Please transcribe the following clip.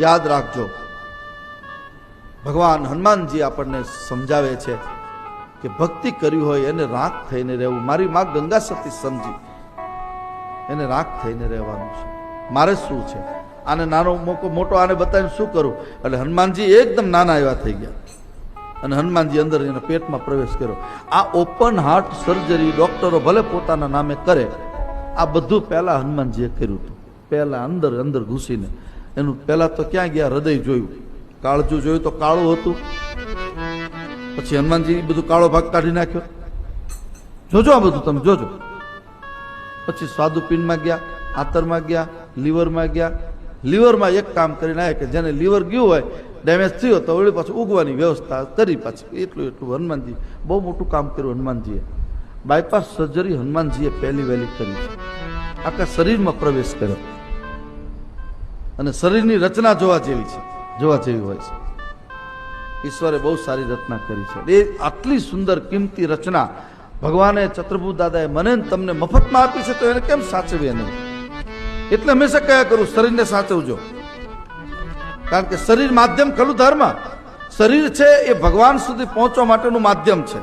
યાદ રાખજો, ભગવાન હનુમાનજી આપણને સમજાવે છે કે ભક્તિ કરવી હોય એને રાખ થઈને રહેવું. મારી માં ગંગા સતી સમજી, એને રાખ થઈને રહેવાનું છે. મારે શું છે, આને નાનો મોટો આને બતાવીને શું કરું? એટલે હનુમાનજી એકદમ નાના એવા થઈ ગયા અને હનુમાનજી અંદર એના પેટમાં પ્રવેશ કર્યો. આ ઓપન હાર્ટ સર્જરી ડોક્ટરો ભલે પોતાના નામે કરે, આ બધું પહેલા હનુમાનજીએ કર્યું હતું. પહેલા અંદર ઘૂસીને એનું પહેલા તો ક્યાં ગયા? હૃદય જોયું, કાળજું જોયું તો કાળું હતું. પછી હનુમાનજી બધું કાળો ભાગ કાઢી નાખ્યો. જોજો આ બધું તમે જોજો. પછી સ્વાદુપિંડમાં ગયા, આંતરમાં ગયા, લીવરમાં ગયા. લીવરમાં એક કામ કરીને આવે કે જેને લીવર ગયું હોય, ડેમેજ થયો તો વળી પાછું ઉગવાની વ્યવસ્થા કરી. પાછી એટલું હનુમાનજી બહુ મોટું કામ કર્યું. હનુમાનજીએ બાયપાસ સર્જરી હનુમાનજીએ પહેલી વહેલી કરી. આખા શરીરમાં પ્રવેશ કર્યો અને શરીરની રચના જોવા જેવી છે, જોવા જેવી હોય છે. ઈશ્વરે બહુ સારી રચના કરી છે. એ આટલી સુંદર કિંમતી રચના ભગવાને ચતુર્ભુજ દાદાએ મને તમને મફતમાં આપી છે, તો એને કેમ સાચવીએ નહીં? એટલે હંમેશા કયા કરું, શરીરને સાચવજો. કારણ કે શરીર માધ્યમ ખરું ધર્મ. શરીર છે એ ભગવાન સુધી પહોંચવા માટેનું માધ્યમ છે.